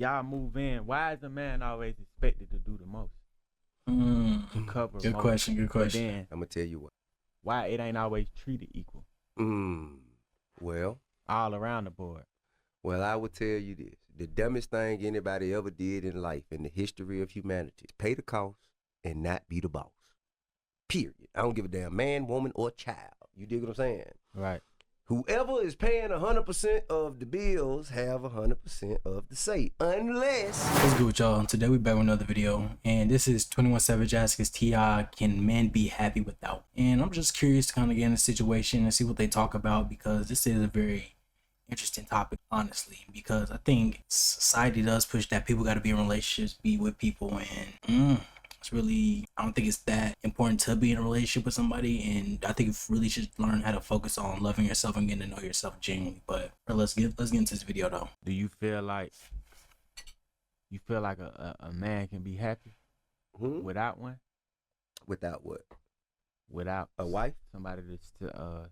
y'all move in, why is the man always expected to do the most? To cover Good most? question. Good But question. then, I'm gonna tell you what. why it ain't always treated equal Well, all around the board? Well, I will tell you this. The dumbest thing anybody ever did in life in the history of humanity is pay the cost and not be the boss. Period. I don't give a damn man, woman, or child. You dig what I'm saying? Right. Whoever is paying 100% of the bills have 100% of the say. Unless... What's good with y'all? Today we back with another video. And this is 21 Savage asks T.I. can men be happy without? And I'm just curious to kind of get in a situation and see what they talk about, because this is a very interesting topic, honestly, because I think society does push that people got to be in relationships, be with people, and it's really, I don't think it's that important to be in a relationship with somebody, and I think you really should learn how to focus on loving yourself and getting to know yourself genuinely. But let's get into this video though. Do you feel like a man can be happy without one? Without what? Without a wife? Somebody that's to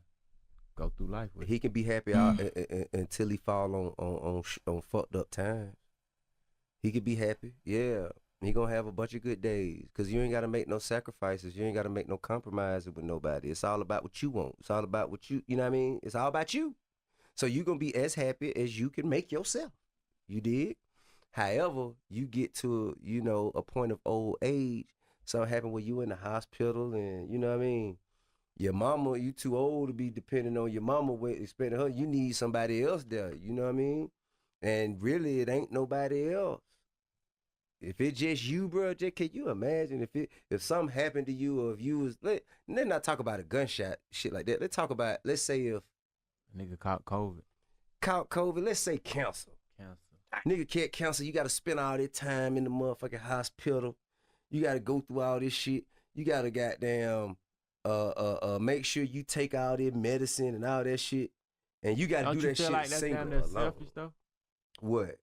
go through life with. He can be happy until he fall on fucked up times. He could be happy, yeah. He gonna have a bunch of good days, because you ain't gotta make no sacrifices. You ain't gotta make no compromises with nobody. It's all about what you want. It's all about what you know what I mean? It's all about you. So you gonna be as happy as you can make yourself. You dig? However, you get to, a point of old age, something happen where you in the hospital and, you know what I mean? Your mama, you too old to be depending on your mama, expecting her. You need somebody else there, you know what I mean? And really, it ain't nobody else. If it's just you, bro, can you imagine if something happened to you, or if you was, let's not talk about a gunshot, shit like that. Let's talk about, let's say if a nigga caught COVID. Let's say cancer. Nigga can't cancer. You got to spend all that time in the motherfucking hospital. You got to go through all this shit. You got to goddamn make sure you take all that medicine and all that shit, and you got to do that shit like single alone. Selfish though? What?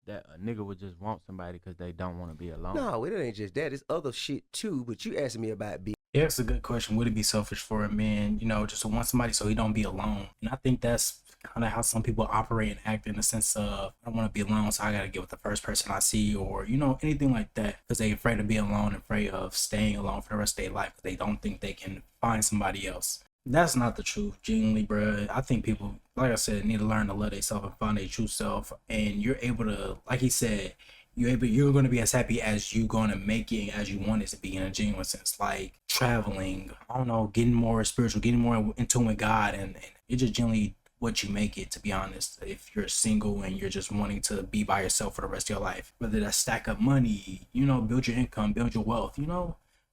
That a nigga would just want somebody because they don't want to be alone. No, it ain't just that. It's other shit too. But you asking me about being. Yeah, it's a good question. Would it be selfish for a man, just to want somebody so he don't be alone? And I think that's kind of how some people operate and act, in the sense of, I don't want to be alone, so I got to get with the first person I see, or, anything like that, because they afraid of being alone, afraid of staying alone for the rest of their life. They don't think they can find somebody else. That's not the truth, genuinely, bro. I think people, like I said, need to learn to love themselves and find their true self. And you're able to, like he said, you're going to be as happy as you're going to make it as you want it to be, in a genuine sense. Like traveling, I don't know, getting more spiritual, getting more in tune with God, and it's just generally what you make it, to be honest. If you're single and you're just wanting to be by yourself for the rest of your life, whether that's stack up money, build your income, build your wealth,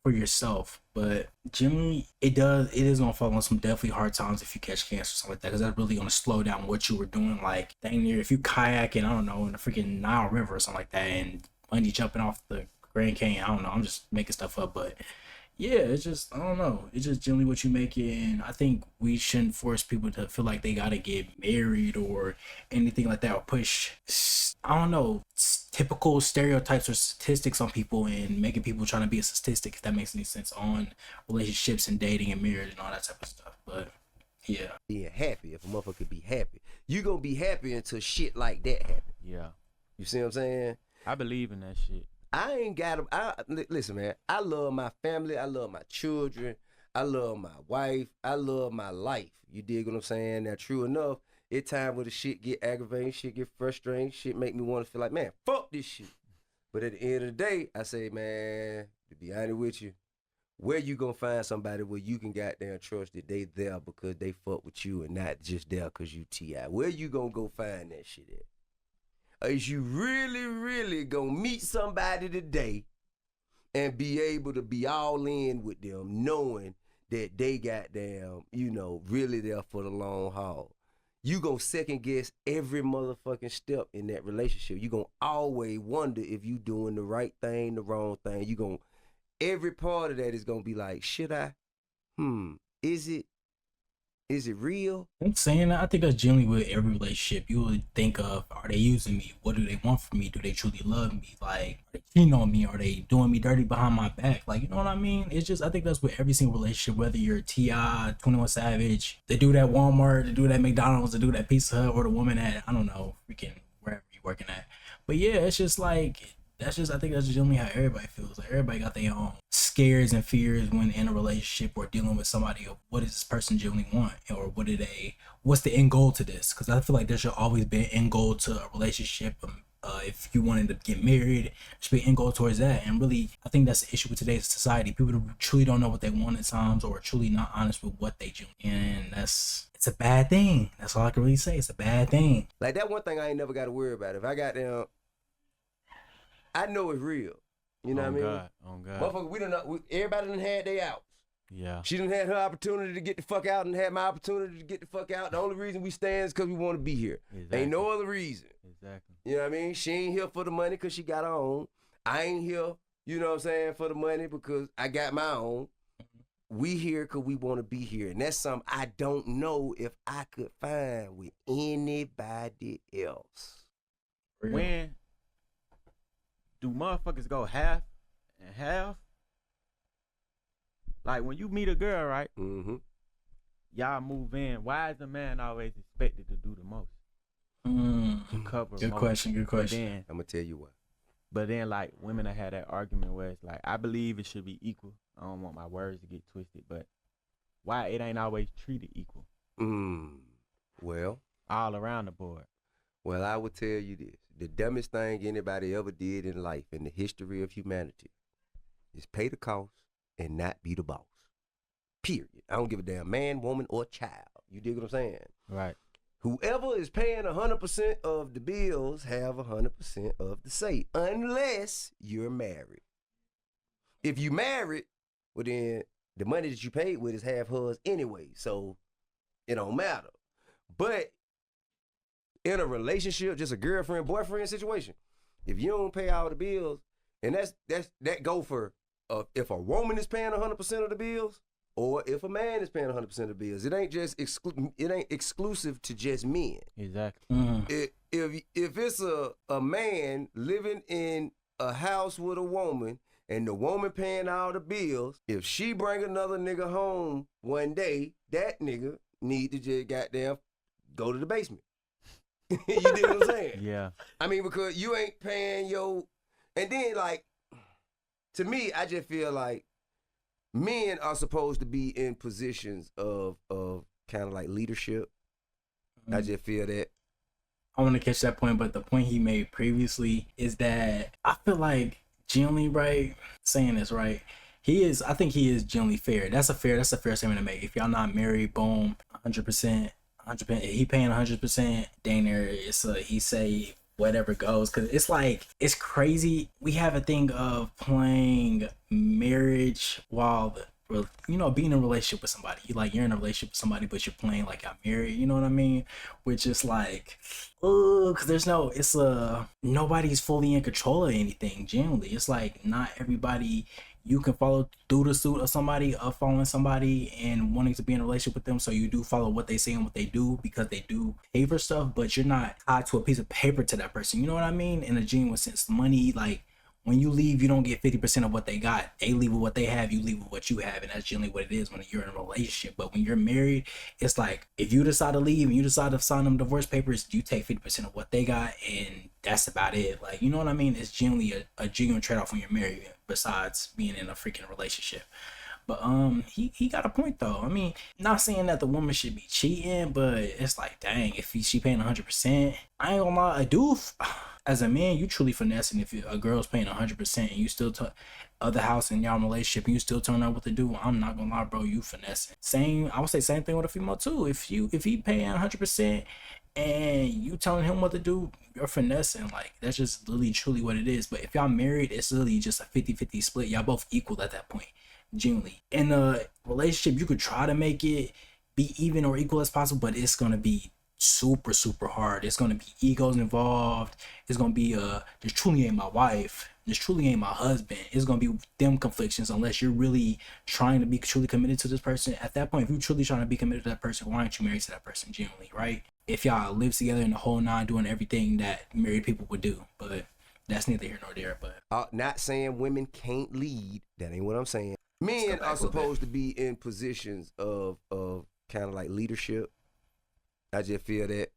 for yourself. But generally, it is gonna fall on some definitely hard times if you catch cancer or something like that, because that's really gonna slow down what you were doing. Like, dang near, if you kayaking, I don't know, in the freaking Nile River or something like that, and bungee jumping off the Grand Canyon, I don't know, I'm just making stuff up, but yeah, it's just, I don't know, it's just generally what you make it. And I think we shouldn't force people to feel like they gotta get married or anything like that, or push, I don't know, typical stereotypes or statistics on people, and making people trying to be a statistic, if that makes any sense, on relationships and dating and marriage and all that type of stuff. But yeah, being happy, if a motherfucker could be happy, you gonna be happy until shit like that happen. Yeah, you see what I'm saying? I believe in that shit. I ain't got listen, man, I love my family, I love my children, I love my wife, I love my life. You dig what I'm saying? Now, true enough, it's time where the shit get aggravating, shit get frustrating, shit make me want to feel like, man, fuck this shit. But at the end of the day, I say, man, to be honest with you, where you gonna find somebody where you can goddamn trust that they there because they fuck with you and not just there because you T.I.? Where you gonna go find that shit at? Is you really, really gonna meet somebody today and be able to be all in with them, knowing that they goddamn, really there for the long haul? You gonna second guess every motherfucking step in that relationship. You gonna always wonder if you doing the right thing, the wrong thing. Every part of that is gonna be like, should I? Is it real? I'm saying that, I think that's generally with every relationship. You would think of, are they using me? What do they want from me? Do they truly love me? Like, are they cheating on me? Are they doing me dirty behind my back? Like, you know what I mean? It's just, I think that's with every single relationship, whether you're T.I., 21 Savage, the dude at Walmart, the dude at McDonald's, the dude at Pizza Hut, or the woman at, I don't know, freaking wherever you're working at. But yeah, it's just like I think that's generally how everybody feels. Like everybody got their own scares and fears when in a relationship or dealing with somebody. Of what does this person generally want, or what's the end goal to this? Because I feel like there should always be an end goal to a relationship. If you wanted to get married, there should be an end goal towards that. And really, I think that's the issue with today's society. People truly don't know what they want at times, or truly not honest with what they do, and it's a bad thing. That's all I can really say. It's a bad thing. Like that one thing I ain't never got to worry about. If I got them, I know it's real. You know what I mean? On God. Motherfucker, we don't know. Everybody done had their outs. Yeah. She done had her opportunity to get the fuck out and had my opportunity to get the fuck out. The only reason we stand is because we want to be here. Exactly. Ain't no other reason. Exactly. You know what I mean? She ain't here for the money because she got her own. I ain't here, you know what I'm saying, for the money because I got my own. We here because we want to be here. And that's something I don't know if I could find with anybody else. When do motherfuckers go half and half? Like when you meet a girl, right? Mm-hmm. Y'all move in. Why is a man always expected to do the most? To cover Good most? question. Good question. Then, I'm going to tell you what. but then, like, women have had that argument where it's like, I believe it should be equal. I don't want my words to get twisted, but why it ain't always treated equal? Well, All around the board. Well, I will tell you this. The dumbest thing anybody ever did in life in the history of humanity is pay the cost and not be the boss. Period. I don't give a damn man, woman, or child. You dig what I'm saying? Right. Whoever is paying 100% of the bills have 100% of the say, unless you're married. If you married, well then the money that you paid with is half hers anyway, so it don't matter. But in a relationship, just a girlfriend, boyfriend situation, if you don't pay all the bills, and that go for if a woman is paying 100% of the bills, or if a man is paying 100% of the bills, it ain't just it ain't exclusive to just men. Exactly. If it's a man living in a house with a woman and the woman paying all the bills, if she bring another nigga home one day, that nigga need to just goddamn go to the basement. You dig what I'm saying? Yeah. I mean, because you ain't paying your, and then like, to me, I just feel like men are supposed to be in positions of kind of like leadership. I just feel that. I want to catch that point, but the point he made previously is that I feel like generally, right, saying this right, I think he is generally fair. That's a fair statement to make. If y'all not married, boom, 100%, he paying 100%, dang there, he say whatever goes, because it's like, it's crazy. We have a thing of playing marriage while being in a relationship with somebody. You're in a relationship with somebody, but you're playing like I'm married, you know what I mean? Which is like, because nobody's fully in control of anything, generally. It's like, not everybody, you can follow through the suit of somebody, of following somebody and wanting to be in a relationship with them. So you do follow what they say and what they do because they do pay for stuff, but you're not tied to a piece of paper to that person. You know what I mean? In a genuine sense, money, like, when you leave, you don't get 50% of what they got. They leave with what they have, you leave with what you have. And that's generally what it is when you're in a relationship. But when you're married, it's like, if you decide to leave and you decide to sign them divorce papers, you take 50% of what they got, and that's about it. Like, you know what I mean? It's generally a genuine trade-off when you're married, besides being in a freaking relationship. But he got a point though. I mean, not saying that the woman should be cheating, but it's like, dang, if she paying 100%, I ain't gonna lie, a dude, as a man, you truly finessing. If a girl's paying 100% and you still other house and y'all in a relationship and you still telling her what to do, I'm not gonna lie, bro, you finessing. I would say same thing with a female too. If he paying 100% and you telling him what to do, you're finessing. Like, that's just literally truly what it is. But if y'all married, it's literally just a 50-50 split. Y'all both equal at that point. Genuinely, in a relationship, you could try to make it be even or equal as possible, but it's gonna be super, super hard. It's gonna be egos involved. It's gonna be this truly ain't my wife, this truly ain't my husband. It's gonna be them conflictions unless you're really trying to be truly committed to this person. At that point, if you're truly trying to be committed to that person, why aren't you married to that person? Genuinely, right? If y'all live together in the whole nine, doing everything that married people would do, but that's neither here nor there. But not saying women can't lead. That ain't what I'm saying. Men are supposed to be in positions of kind of like leadership. I just feel that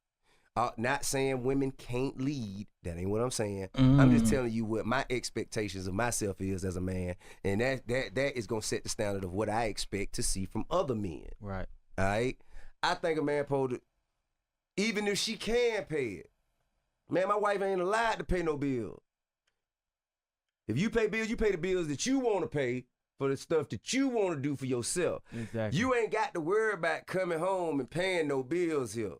Not saying women can't lead. That ain't what I'm saying. I'm just telling you what my expectations of myself is as a man, and that is gonna set the standard of what I expect to see from other men. Right. All right. I think a man supposed to, even if she can pay it. Man, my wife ain't allowed to pay no bills. If you pay bills, you pay the bills that you want to pay for the stuff that you want to do for yourself. Exactly. You ain't got to worry about coming home and paying no bills here.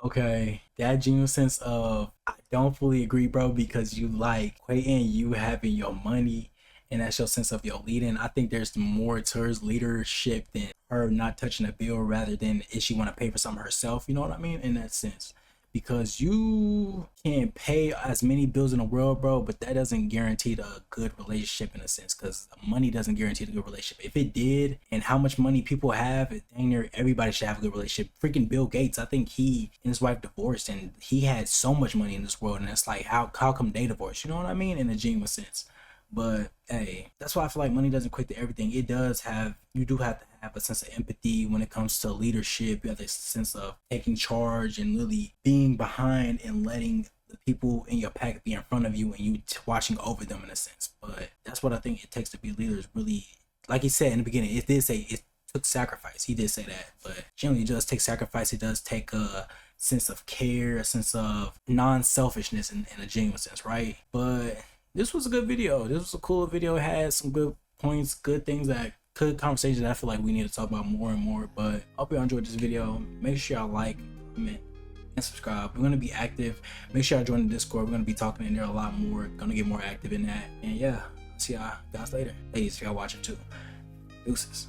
Okay, that genuine sense of I don't fully agree, bro, because you like equating you having your money and that's your sense of your leading. I think there's more towards leadership than her not touching a bill rather than if she want to pay for something herself. You know what I mean? In that sense. Because you can pay as many bills in the world, bro, but that doesn't guarantee a good relationship in a sense, because money doesn't guarantee a good relationship. If it did, and how much money people have, dang near everybody should have a good relationship. Freaking Bill Gates, I think he and his wife divorced, and he had so much money in this world, and it's like, how come they divorced? You know what I mean? In a genuine sense. But hey, that's why I feel like money doesn't equate to everything. It does have, you do have to have a sense of empathy when it comes to leadership. You have this sense of taking charge and really being behind and letting the people in your pack be in front of you and you watching over them in a sense. But that's what I think it takes to be leaders. Really, like he said in the beginning, it did say it took sacrifice. He did say that, but generally it does take sacrifice. It does take a sense of care, a sense of non-selfishness in a genuine sense, right? But this was a good video. This was a cool video. It had some good points, good things, good conversations that I feel like we need to talk about more and more. But I hope y'all enjoyed this video. Make sure y'all like, comment, and subscribe. We're going to be active. Make sure y'all join the Discord. We're going to be talking in there a lot more. Going to get more active in that. And yeah, see y'all guys later. Ladies, if y'all watching too. Deuces.